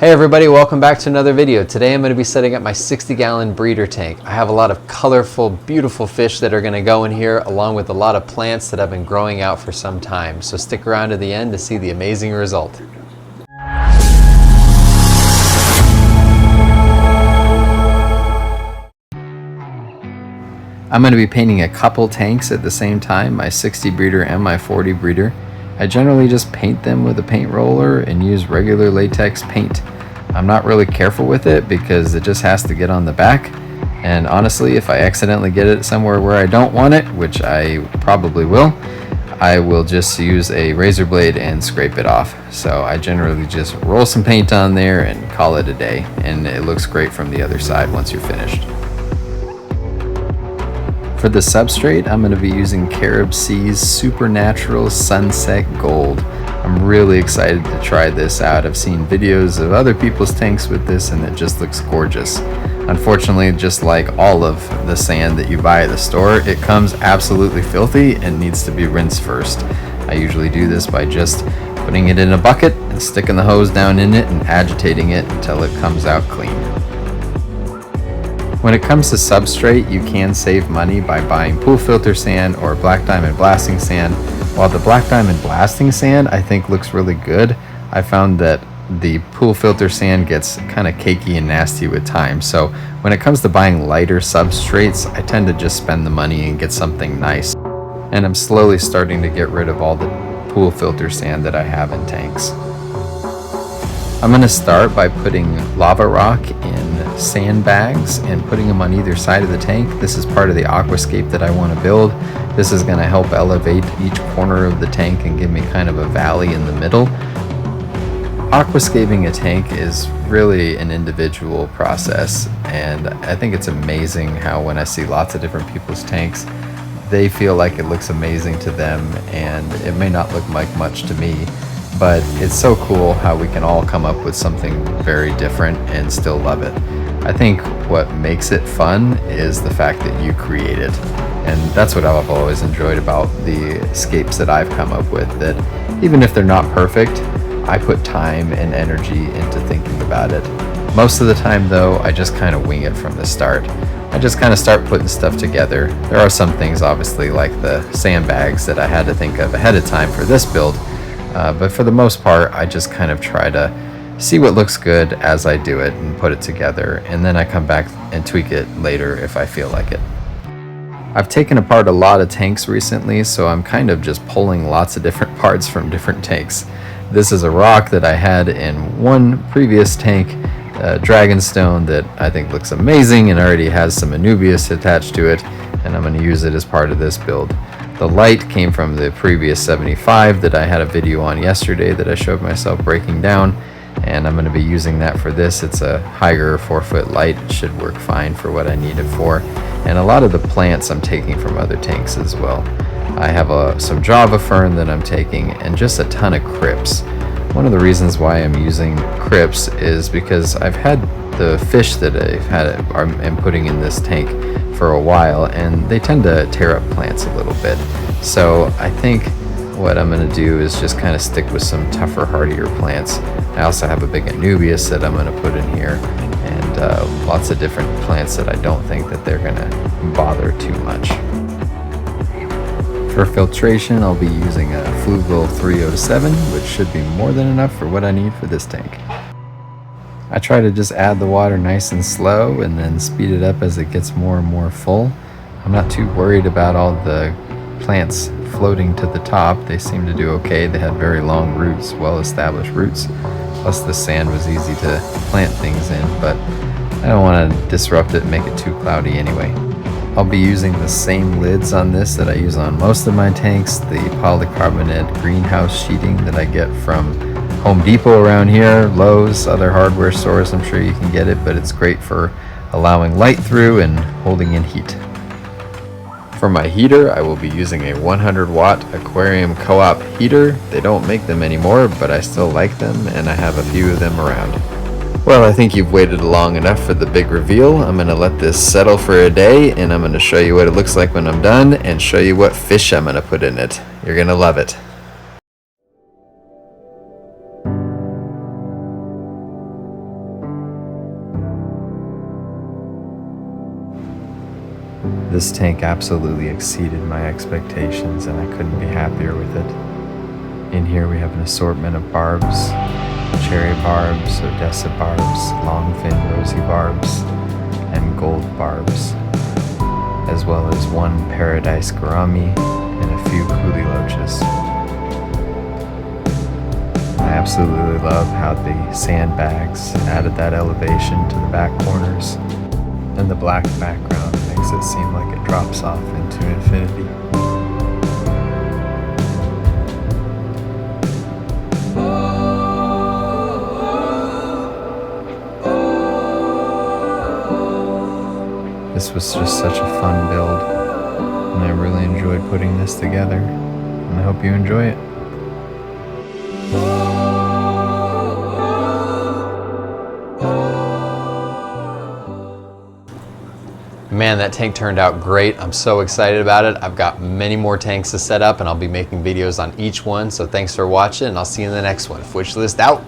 Hey everybody, welcome back to another video. Today I'm going to be setting up my 60-gallon breeder tank. I have a lot of colorful, beautiful fish that are going to go in here, along with a lot of plants that have been growing out for some time. So stick around to the end to see the amazing result. I'm going to be painting a couple tanks at the same time, my 60 breeder and my 40 breeder. I generally just paint them with a paint roller and use regular latex paint. I'm not really careful with it because it just has to get on the back, and honestly, if I accidentally get it somewhere where I don't want it, which I probably will, I will just use a razor blade and scrape it off. So I generally just roll some paint on there and call it a day, and it looks great from the other side once you're finished. For the substrate, I'm going to be using Carib Sea's Supernatural Sunset Gold. I'm really excited to try this out. I've seen videos of other people's tanks with this and it just looks gorgeous. Unfortunately, just like all of the sand that you buy at the store, it comes absolutely filthy and needs to be rinsed first. I usually do this by just putting it in a bucket and sticking the hose down in it and agitating it until it comes out clean. When it comes to substrate, you can save money by buying pool filter sand or black diamond blasting sand. While the black diamond blasting sand I think looks really good, I found that the pool filter sand gets kind of cakey and nasty with time. So when it comes to buying lighter substrates, I tend to just spend the money and get something nice. And I'm slowly starting to get rid of all the pool filter sand that I have in tanks. I'm going to start by putting lava rock in sandbags and putting them on either side of the tank. This is part of the aquascape that I want to build. This is going to help elevate each corner of the tank and give me kind of a valley in the middle. Aquascaping a tank is really an individual process, and I think it's amazing how when I see lots of different people's tanks, they feel like it looks amazing to them, and it may not look like much to me. But it's so cool how we can all come up with something very different and still love it. I think what makes it fun is the fact that you create it. And that's what I've always enjoyed about the escapes that I've come up with, that even if they're not perfect, I put time and energy into thinking about it. Most of the time though, I just kind of wing it from the start. I just kind of start putting stuff together. There are some things obviously like the sandbags that I had to think of ahead of time for this build. But for the most part, I just kind of try to see what looks good as I do it and put it together, and then I come back and tweak it later if I feel like it. I've taken apart a lot of tanks recently, so I'm kind of just pulling lots of different parts from different tanks. This is a rock that I had in one previous tank, Dragonstone, that I think looks amazing and already has some Anubias attached to it, and I'm going to use it as part of this build. The light came from the previous 75 that I had a video on yesterday that I showed myself breaking down, and I'm going to be using that for this. It's a higher 4-foot light. It should work fine for what I need it for. And a lot of the plants I'm taking from other tanks as well. I have some Java fern that I'm taking and just a ton of crypts. One of the reasons why I'm using crypts is because I've had the fish that I'm putting in this tank for a while, and they tend to tear up plants a little bit. So I think what I'm going to do is just kind of stick with some tougher, hardier plants. I also have a big Anubias that I'm going to put in here, and lots of different plants that I don't think that they're going to bother too much. For filtration, I'll be using a Flugel 307, which should be more than enough for what I need for this tank. I try to just add the water nice and slow and then speed it up as it gets more and more full. I'm not too worried about all the plants floating to the top. They seem to do okay. They had very long roots, well-established roots. Plus the sand was easy to plant things in, but I don't want to disrupt it and make it too cloudy anyway. I'll be using the same lids on this that I use on most of my tanks, the polycarbonate greenhouse sheeting that I get from Home Depot around here, Lowe's, other hardware stores. I'm sure you can get it, but it's great for allowing light through and holding in heat. For my heater, I will be using a 100-watt Aquarium Co-op heater. They don't make them anymore, but I still like them, and I have a few of them around. Well, I think you've waited long enough for the big reveal. I'm going to let this settle for a day, and I'm going to show you what it looks like when I'm done, and show you what fish I'm going to put in it. You're going to love it. This tank absolutely exceeded my expectations, and I couldn't be happier with it. In here we have an assortment of barbs: cherry barbs, Odessa barbs, longfin rosy barbs, and gold barbs, as well as one paradise gourami and a few coolie loaches. I absolutely love how the sandbags added that elevation to the back corners, and the black background makes it seem like it drops off into infinity. This was just such a fun build, and I really enjoyed putting this together, and I hope you enjoy it. Man, that tank turned out great. I'm so excited about it. I've got many more tanks to set up, and I'll be making videos on each one. So thanks for watching, and I'll see you in the next one. Fwishlist out.